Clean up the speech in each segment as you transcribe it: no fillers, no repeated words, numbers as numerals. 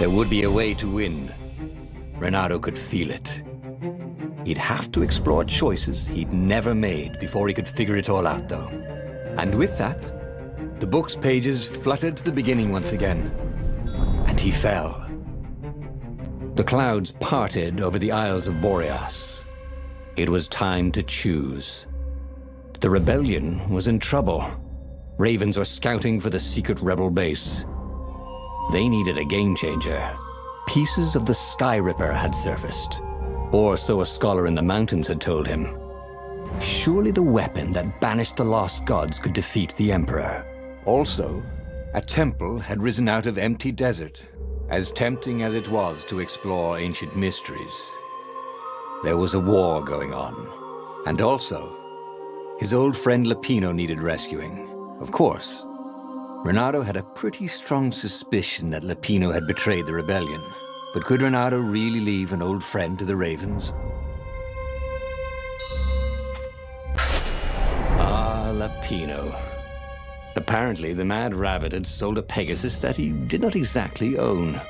There would be a way to win. Renato could feel it. He'd have to explore choices he'd never made before he could figure it all out, though. And with that, the book's pages fluttered to the beginning once again, and he fell. The clouds parted over the Isles of Boreas. It was time to choose. The rebellion was in trouble. Ravens were scouting for the secret rebel base. They needed a game changer. Pieces of the Sky Ripper had surfaced, or so a scholar in the mountains had told him. Surely the weapon that banished the lost gods could defeat the Emperor. Also, a temple had risen out of empty desert, as tempting as it was to explore ancient mysteries. There was a war going on, and also, his old friend Lapino needed rescuing. Of course, Renato had a pretty strong suspicion that Lapino had betrayed the rebellion. But could Renato really leave an old friend to the Ravens? Ah, Lapino. Apparently, the Mad Rabbit had sold a Pegasus that he did not exactly own.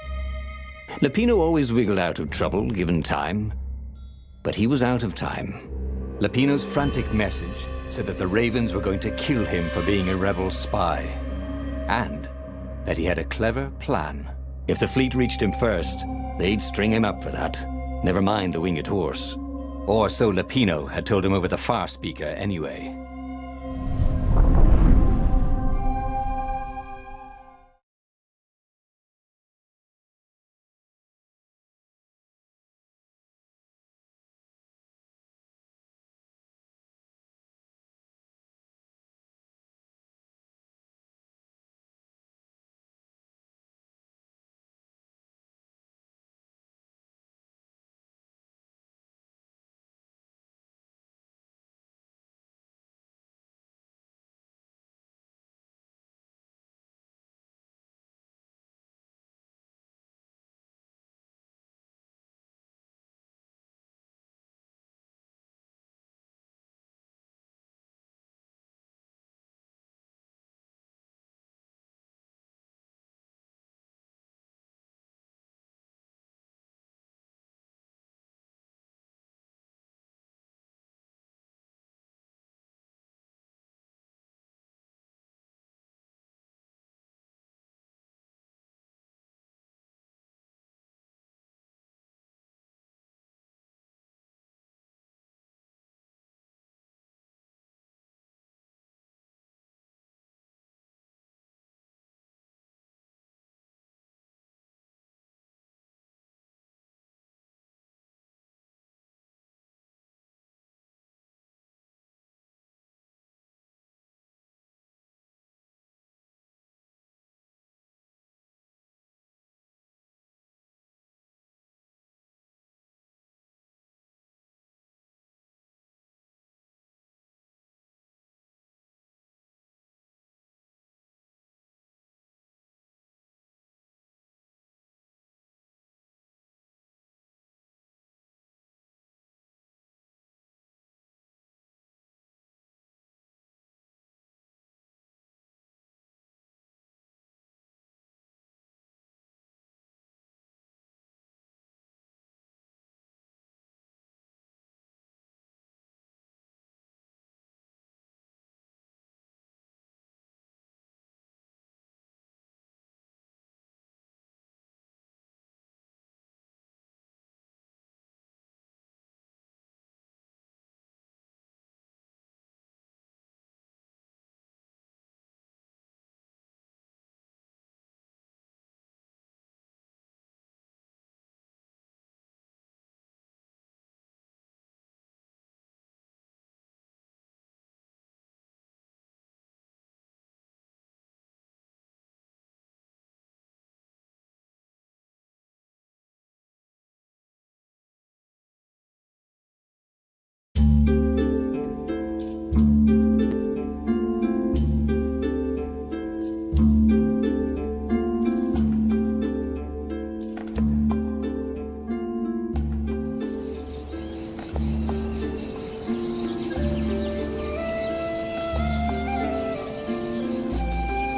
Lapino always wiggled out of trouble, given time. But he was out of time. Lapino's frantic message said that the Ravens were going to kill him for being a rebel spy. And that he had a clever plan. If the fleet reached him first, they'd string him up for that. Never mind the winged horse. Or so Lapino had told him over the far speaker anyway.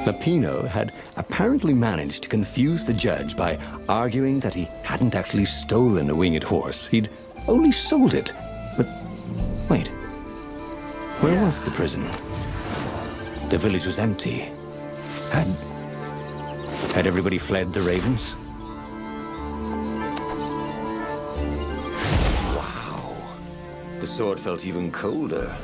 Lapino had apparently managed to confuse the judge by arguing that he hadn't actually stolen a winged horse. He'd only sold it. But wait, where was the prison? The village was empty. Had everybody fled the ravens? Wow. The sword felt even colder.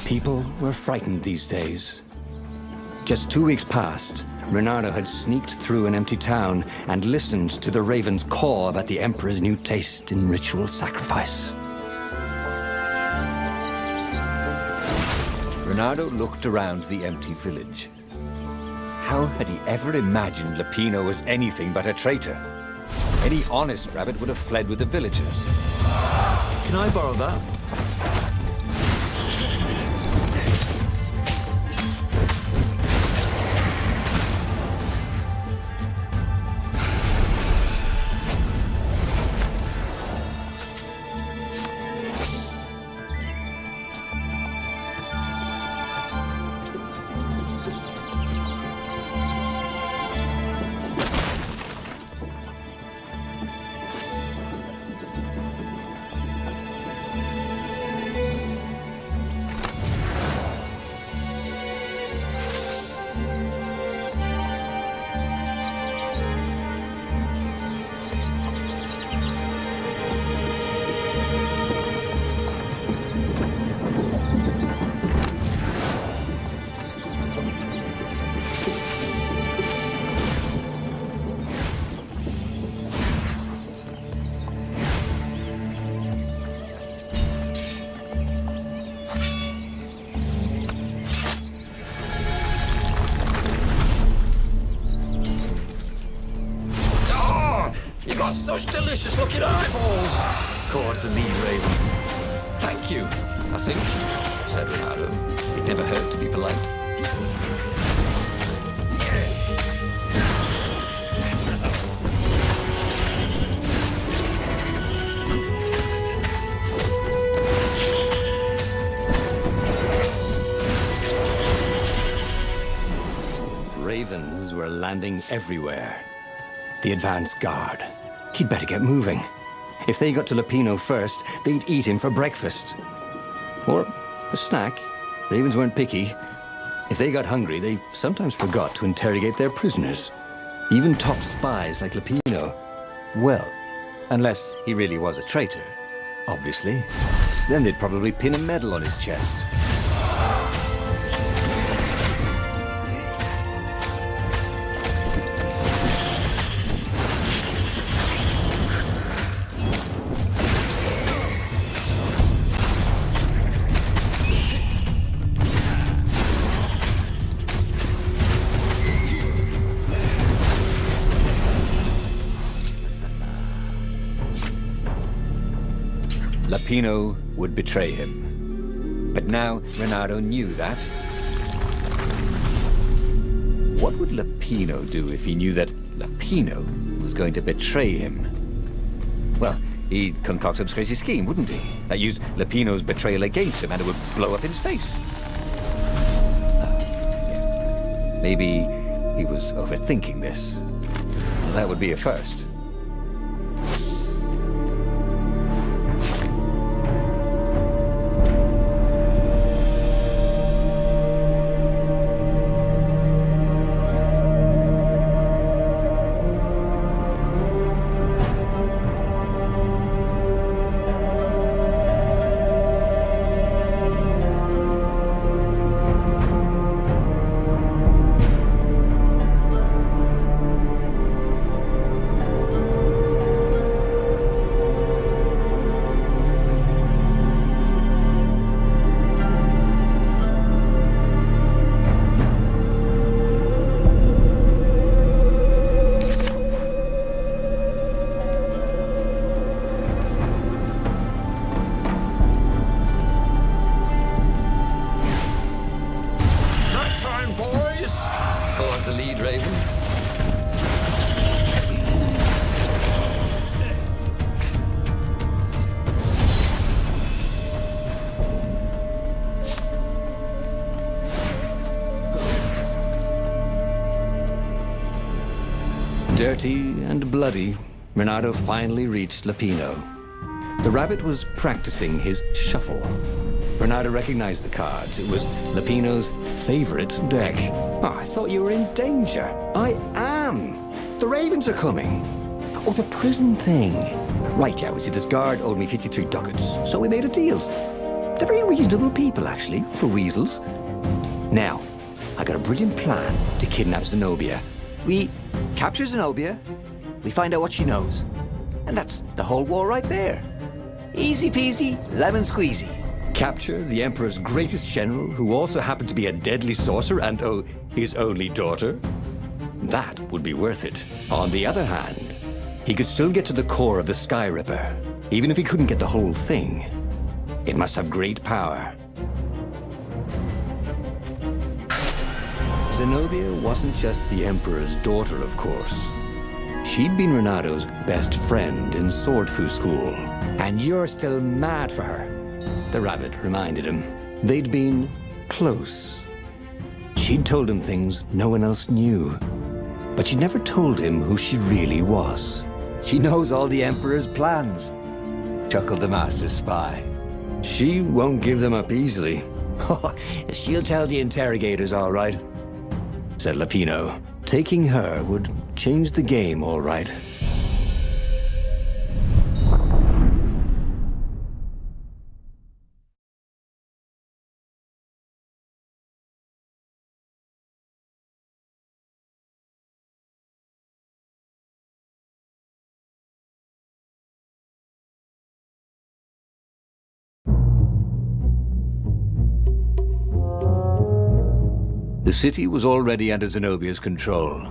People were frightened these days. Just 2 weeks past, Reynardo had sneaked through an empty town and listened to the ravens caw about the Emperor's new taste in ritual sacrifice. Reynardo looked around the empty village. How had he ever imagined Lapino was anything but a traitor? Any honest rabbit would have fled with the villagers. Can I borrow that? Such delicious looking eyeballs! Caught the lead raven. Thank you, I think, said Reynardo. It never hurt to be polite. Ravens were landing everywhere. The advance guard. He'd better get moving. If they got to Lapino first, they'd eat him for breakfast. Or a snack. Ravens weren't picky. If they got hungry, they sometimes forgot to interrogate their prisoners. Even top spies like Lapino. Well, unless he really was a traitor, obviously. Then they'd probably pin a medal on his chest. Lapino would betray him. But now Reynardo knew that. What would Lapino do if he knew that Lapino was going to betray him? Well, he'd concoct some crazy scheme, wouldn't he? That used Lapino's betrayal against him and it would blow up in his face. Maybe he was overthinking this. Well, that would be a first. Dirty and bloody, Renato finally reached Lapino. The rabbit was practicing his shuffle. Renato recognized the cards. It was Lapino's favorite deck. Oh, I thought you were in danger. I am. The ravens are coming. Oh, the prison thing. Right, yeah, see, this guard owed me 53 ducats, so we made a deal. They're very reasonable people, actually, for weasels. Now, I got a brilliant plan to kidnap Zenobia. We capture Zenobia, we find out what she knows, and that's the whole war right there. Easy peasy, lemon squeezy. Capture the Emperor's greatest general, who also happened to be a deadly sorcerer and, oh, his only daughter? That would be worth it. On the other hand, he could still get to the core of the Sky Ripper, even if he couldn't get the whole thing. It must have great power. Zenobia wasn't just the Emperor's daughter, of course. She'd been Renato's best friend in Sword Fu school. And you're still mad for her, the rabbit reminded him. They'd been close. She'd told him things no one else knew. But she'd never told him who she really was. She knows all the Emperor's plans, chuckled the master spy. She won't give them up easily. She'll tell the interrogators, all right, said Lapino. Taking her would change the game, all right. The city was already under Zenobia's control.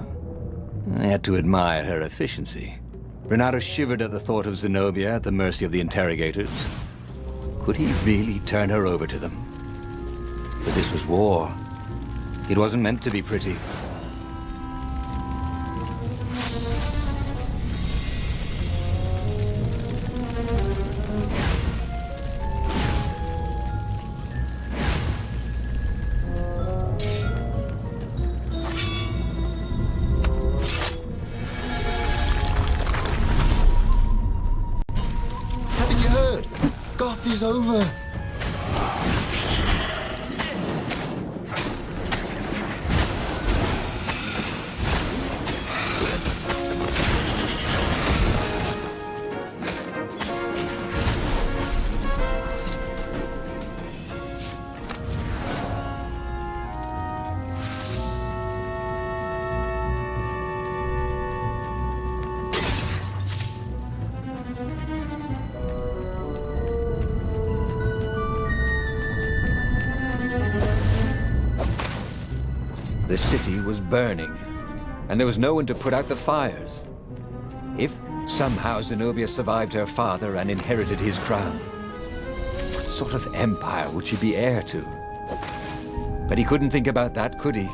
I had to admire her efficiency. Renato shivered at the thought of Zenobia at the mercy of the interrogators. Could he really turn her over to them? But this was war. It wasn't meant to be pretty. Goth is over. The city was burning, and there was no one to put out the fires. If somehow Zenobia survived her father and inherited his crown, what sort of empire would she be heir to? But he couldn't think about that, could he?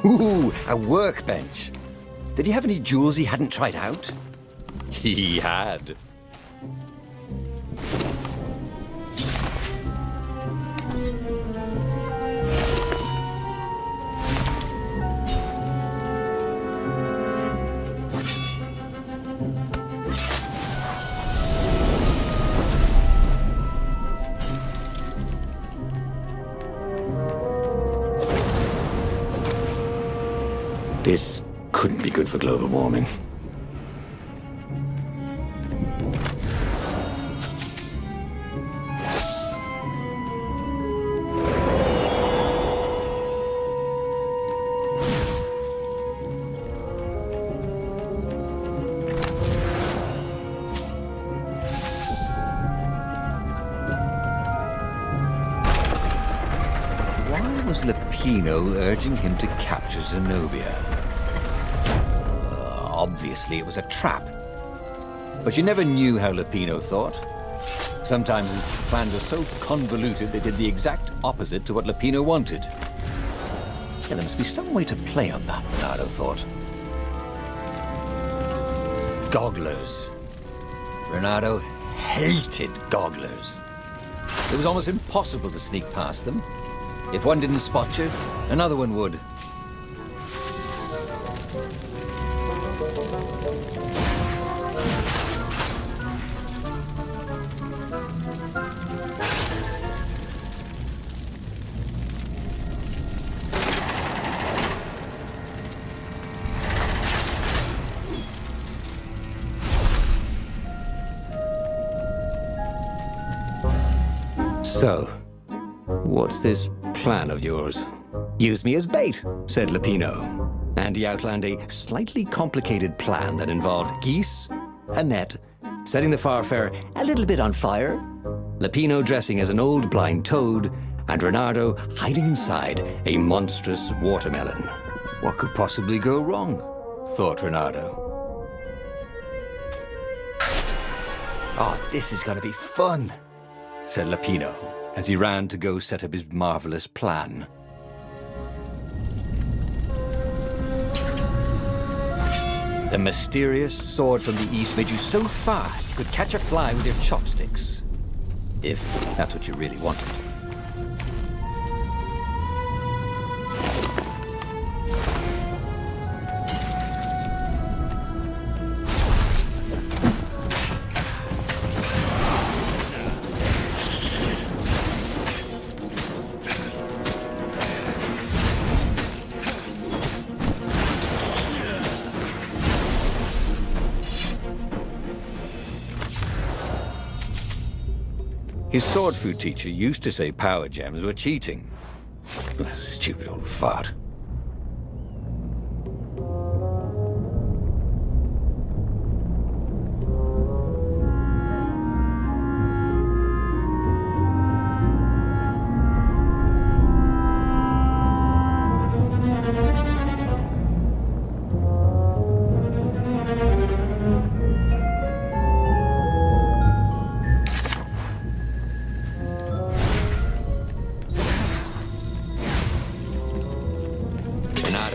Ooh, a workbench. Did he have any jewels he hadn't tried out? He had. This couldn't be good for global warming. Why was was Lapino urging him to capture Zenobia? Obviously, it was a trap. But you never knew how Lapino thought. Sometimes his plans are so convoluted they did the exact opposite to what Lapino wanted. There must be some way to play on that, Bernardo thought. Gogglers. Bernardo hated gogglers. It was almost impossible to sneak past them. If one didn't spot you, another one would. So, what's this plan of yours? Use me as bait, said Lapino. And he outlined a slightly complicated plan that involved geese, a net, setting the Farfarer a little bit on fire, Lapino dressing as an old blind toad, and Reynardo hiding inside a monstrous watermelon. What could possibly go wrong? Thought Reynardo. Oh, this is gonna be fun, said Lapino, as he ran to go set up his marvelous plan. The mysterious sword from the east made you so fast you could catch a fly with your chopsticks. If that's what you really wanted. His sword food teacher used to say power gems were cheating. Stupid old fart.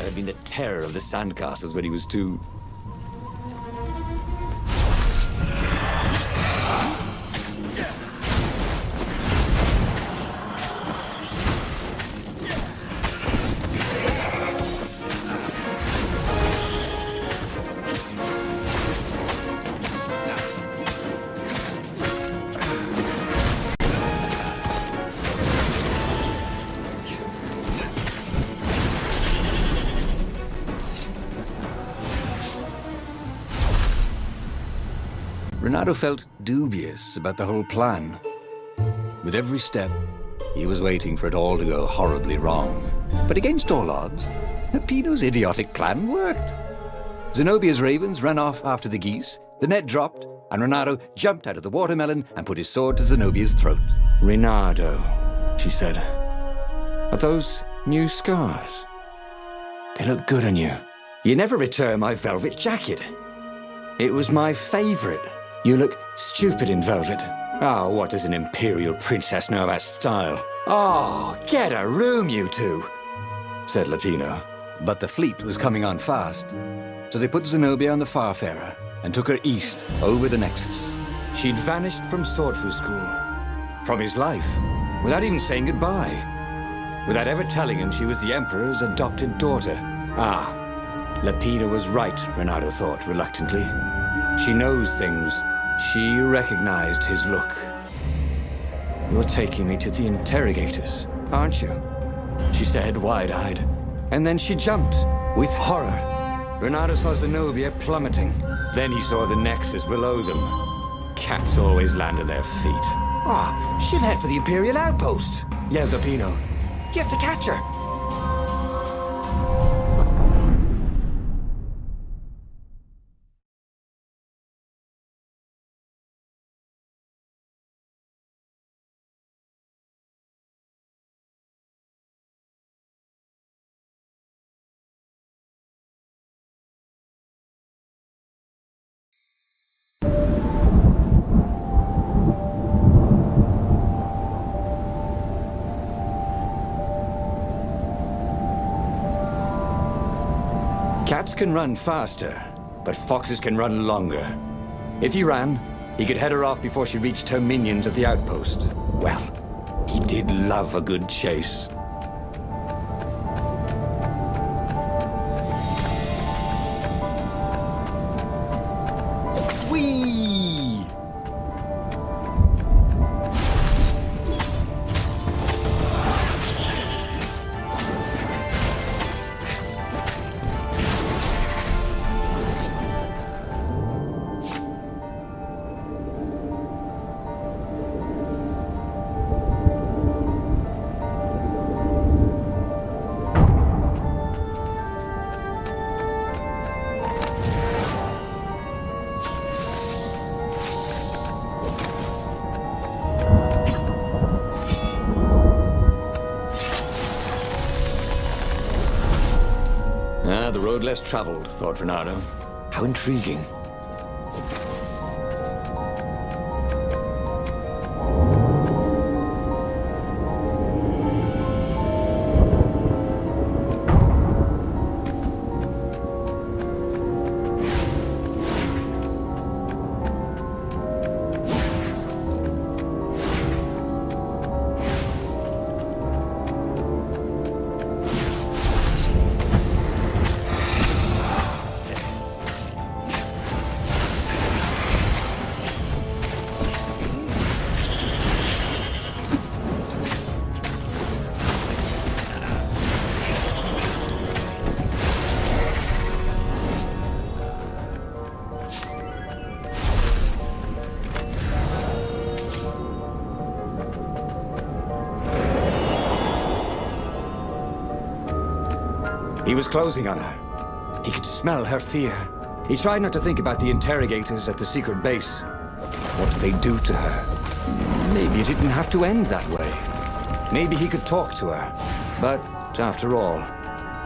Had been the terror of the sandcastles when he was two. Reynardo felt dubious about the whole plan. With every step, he was waiting for it all to go horribly wrong. But against all odds, Lapino's idiotic plan worked. Zenobia's ravens ran off after the geese, the net dropped, and Reynardo jumped out of the watermelon and put his sword to Zenobia's throat. "Reynardo," she said, "are those new scars? They look good on you. You never returned my velvet jacket. It was my favorite. You look stupid in velvet. Oh, what does an imperial princess know about style? Oh, get a room, you two," said Lapino. But the fleet was coming on fast, so they put Zenobia on the Farfarer and took her east over the Nexus. She'd vanished from Swordfu School, from his life, without even saying goodbye, without ever telling him she was the Emperor's adopted daughter. Ah, Lapino was right, Reynardo thought reluctantly. She knows things. She recognized his look. "You're taking me to the Interrogators, aren't you?" she said, wide-eyed. And then she jumped, with horror. Reynardo saw Zenobia plummeting. Then he saw the Nexus below them. Cats always land on their feet. "Ah, she'll head for the Imperial outpost," yelled Lapino. "You have to catch her." Wolves can run faster, but foxes can run longer. If he ran, he could head her off before she reached her minions at the outpost. Well, he did love a good chase. Whee! The road less traveled, thought Renato. How intriguing. He was closing on her. He could smell her fear. He tried not to think about the interrogators at the secret base. What did they do to her? Maybe it didn't have to end that way. Maybe he could talk to her. But, after all,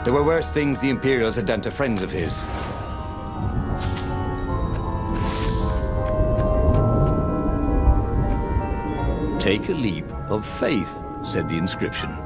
there were worse things the Imperials had done to friends of his. Take a leap of faith, said the inscription.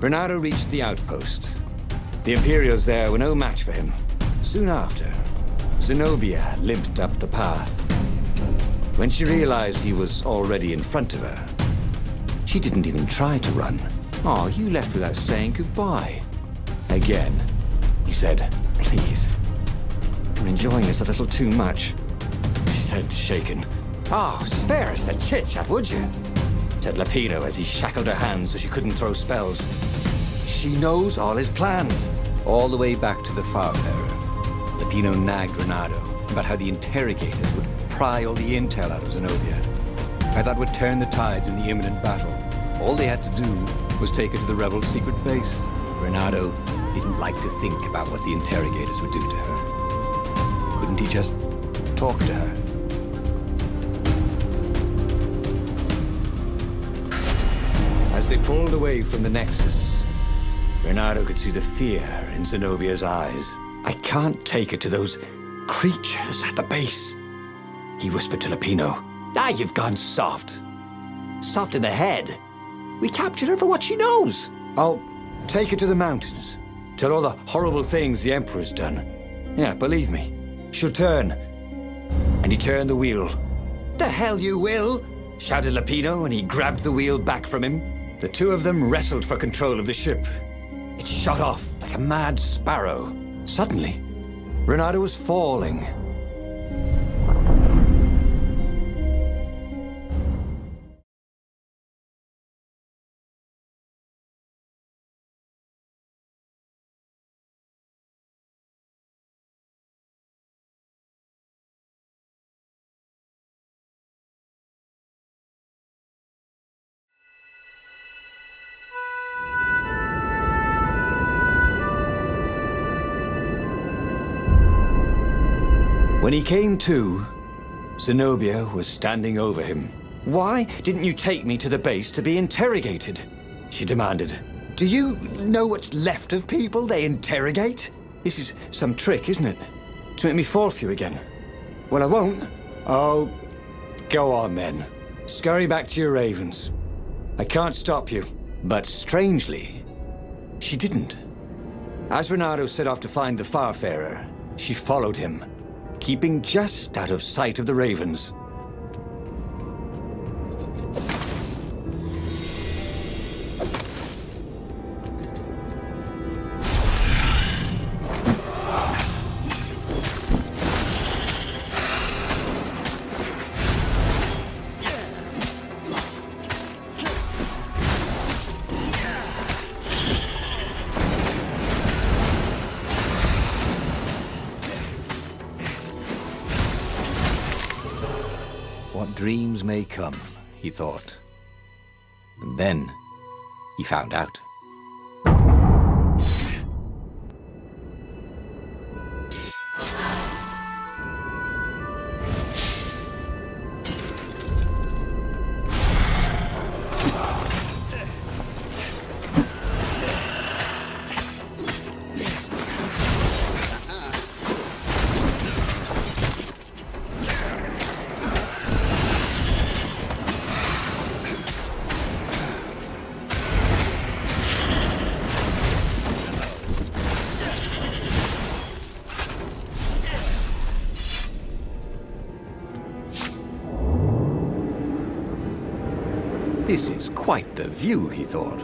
Renato reached the outpost. The Imperials there were no match for him. Soon after, Zenobia limped up the path. When she realized he was already in front of her, she didn't even try to run. Oh, you left without saying goodbye. Again, he said, please. I'm enjoying this a little too much, she said, shaken. Oh, spare us the chit-chat, would you? Said Lapino as he shackled her hands so she couldn't throw spells. She knows all his plans. All the way back to the Farfarer, Lapino nagged Renato about how the interrogators would pry all the intel out of Zenobia. How that would turn the tides in the imminent battle. All they had to do was take her to the rebel secret base. Renato didn't like to think about what the interrogators would do to her. Couldn't he just talk to her? As they pulled away from the Nexus, Renato could see the fear in Zenobia's eyes. I can't take her to those creatures at the base, he whispered to Lapino. Ah, you've gone soft. Soft in the head. We captured her for what she knows. I'll take her to the mountains. Tell all the horrible things the Emperor's done. Yeah, believe me, she'll turn. And he turned the wheel. The hell you will, shouted Lapino, and he grabbed the wheel back from him. The two of them wrestled for control of the ship. It shot off like a mad sparrow. Suddenly, Renato was falling. When he came to, Zenobia was standing over him. "Why didn't you take me to the base to be interrogated?" she demanded. "Do you know what's left of people they interrogate? This is some trick, isn't it? To make me fall for you again. Well, I won't. Oh, go on then. Scurry back to your ravens. I can't stop you." But strangely, she didn't. As Renato set off to find the Farfarer, she followed him, keeping just out of sight of the ravens. What dreams may come, he thought. And then he found out. This is quite the view, he thought.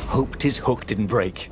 Hoped his hook didn't break.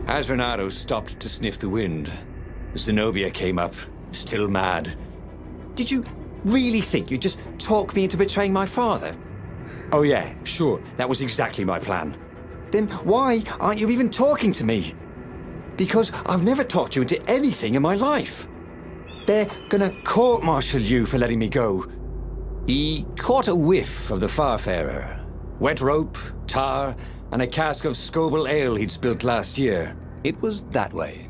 As Renato stopped to sniff the wind, Zenobia came up, still mad. "Did you really think you'd just talk me into betraying my father?" "Oh yeah, sure, that was exactly my plan." "Then why aren't you even talking to me?" "Because I've never talked you into anything in my life. They're gonna court-martial you for letting me go." He caught a whiff of the Farfarer. Wet rope, tar, and a cask of Scobel ale he'd spilt last year. It was that way.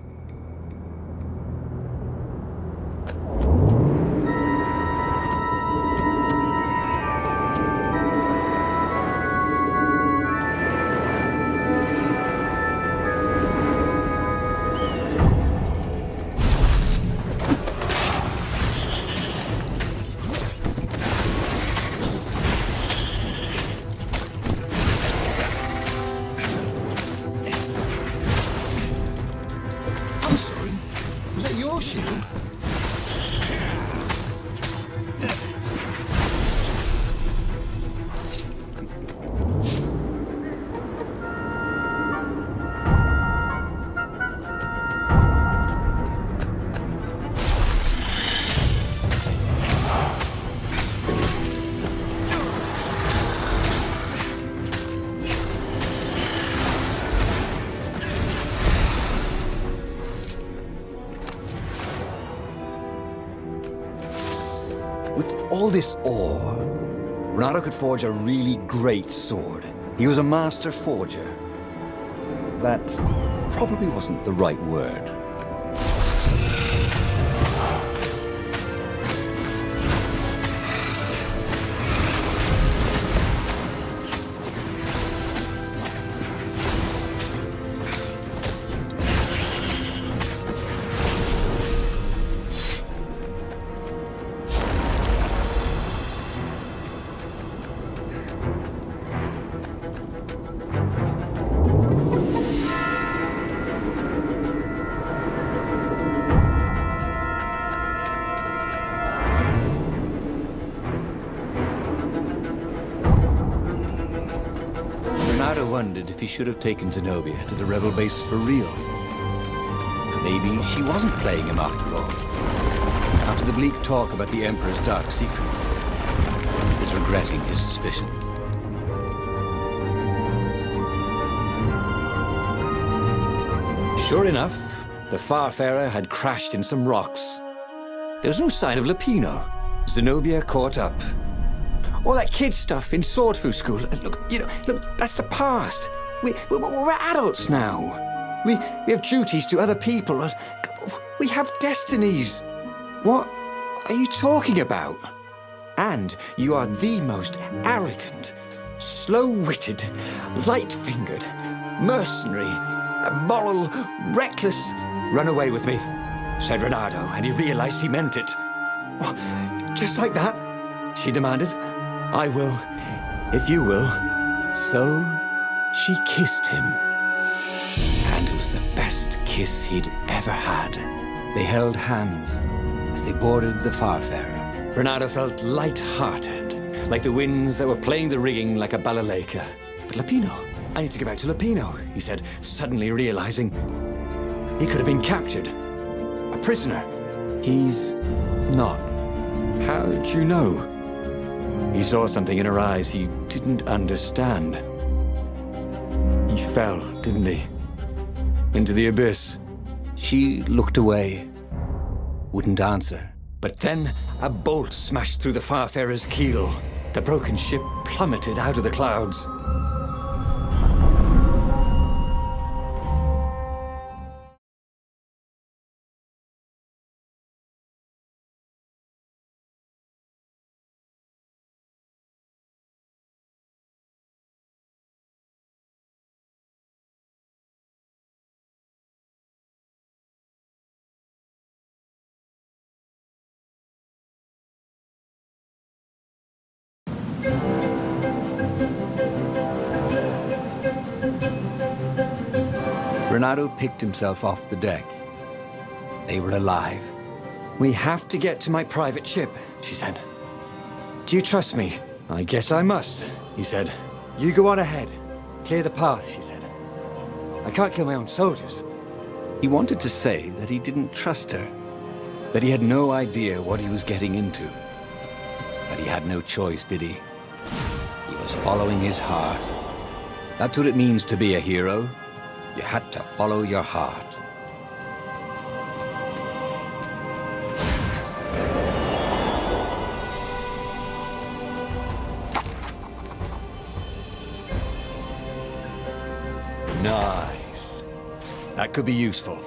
all this ore, Renato could forge a really great sword. He was a master forger. That probably wasn't the right word. Renato wondered if he should have taken Zenobia to the rebel base for real. Maybe she wasn't playing him after all. After the bleak talk about the Emperor's dark secret, he was regretting his suspicion. Sure enough, the Farfarer had crashed in some rocks. There was no sign of Lapino. Zenobia caught up. All that kid stuff in Swordfu school. Look, that's the past. We're adults now. We have duties to other people. We have destinies. What are you talking about? And you are the most arrogant, slow-witted, light-fingered, mercenary, immoral, reckless... Run away with me, said Renato, and he realized he meant it. What, just like that? She demanded. I will, if you will. So she kissed him. And it was the best kiss he'd ever had. They held hands as they boarded the Farfarer. Renato felt light-hearted, like the winds that were playing the rigging like a balalaika. But Lapino, I need to get back to Lapino, he said, suddenly realizing he could have been captured. A prisoner. He's not. How did you know? He saw something in her eyes he didn't understand. He fell, didn't he? Into the abyss. She looked away, wouldn't answer. But then a bolt smashed through the Farfarer's keel. The broken ship plummeted out of the clouds. Renato picked himself off the deck. They were alive. We have to get to my private ship, she said. Do you trust me? I guess I must, he said. You go on ahead. Clear the path, she said. I can't kill my own soldiers. He wanted to say that he didn't trust her, that he had no idea what he was getting into. But he had no choice, did he? He was following his heart. That's what it means to be a hero. You had to follow your heart. Nice. That could be useful.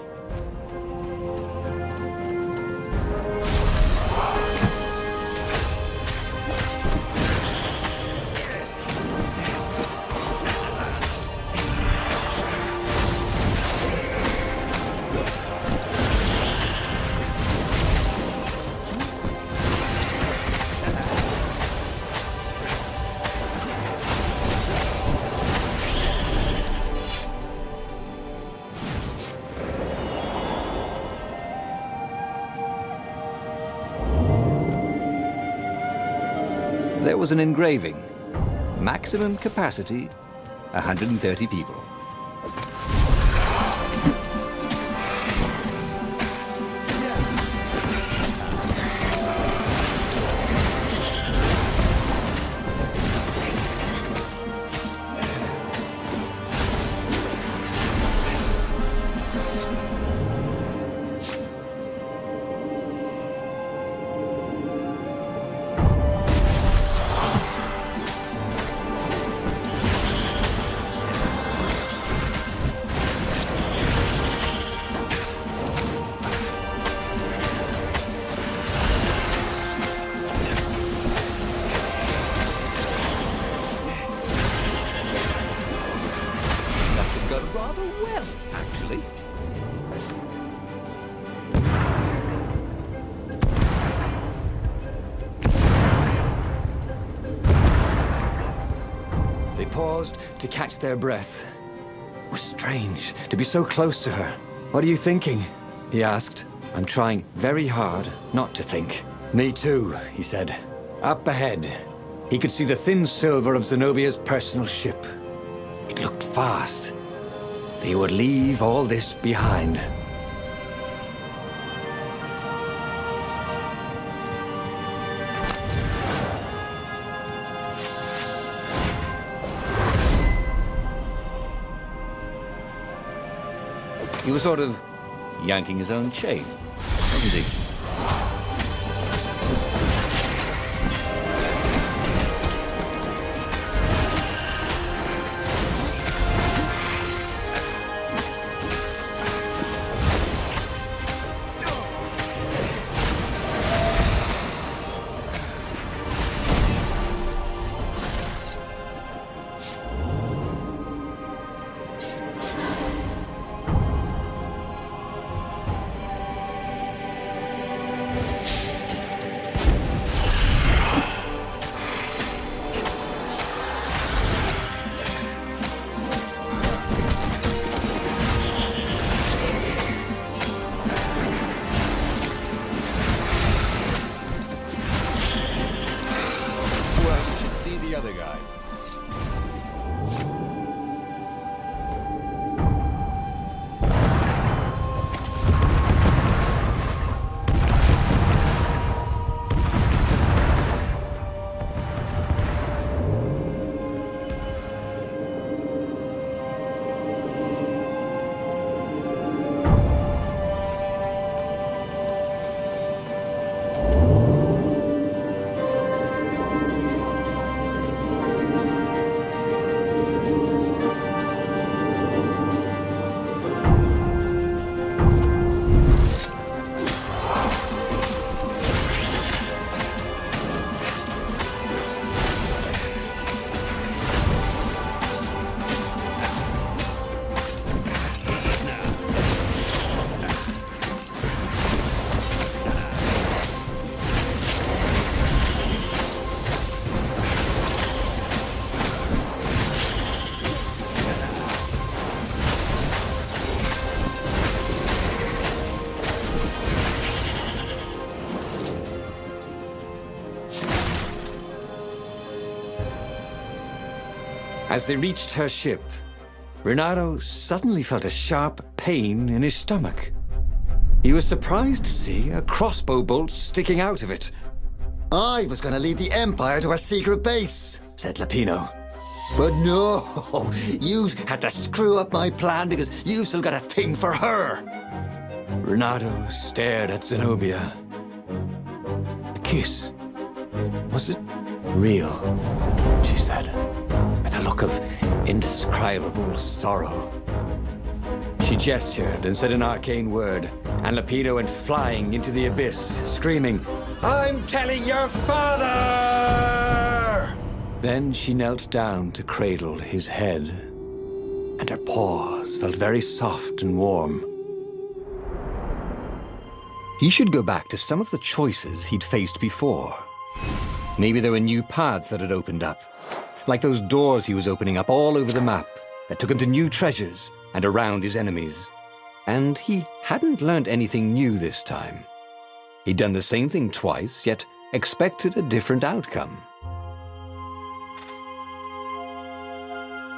There was an engraving. Maximum capacity, 130 people. done rather well, actually. They paused to catch their breath. It was strange to be so close to her. "What are you thinking?" he asked. "I'm trying very hard not to think." "Me too," he said. Up ahead, he could see the thin silver of Zenobia's personal ship. It looked fast. They would leave all this behind. He was sort of yanking his own chain, wasn't he? As they reached her ship, Renato suddenly felt a sharp pain in his stomach. He was surprised to see a crossbow bolt sticking out of it. I was going to lead the Empire to a secret base, said Lapino. But no, you had to screw up my plan because you've still got a thing for her. Renato stared at Zenobia. The kiss. Was it real? She said, with a look of indescribable sorrow. She gestured and said an arcane word, and Lapino went flying into the abyss, screaming, "I'm telling your father!" Then she knelt down to cradle his head, and her paws felt very soft and warm. He should go back to some of the choices he'd faced before. Maybe there were new paths that had opened up, like those doors he was opening up all over the map that took him to new treasures and around his enemies. And he hadn't learned anything new this time. He'd done the same thing twice, yet expected a different outcome.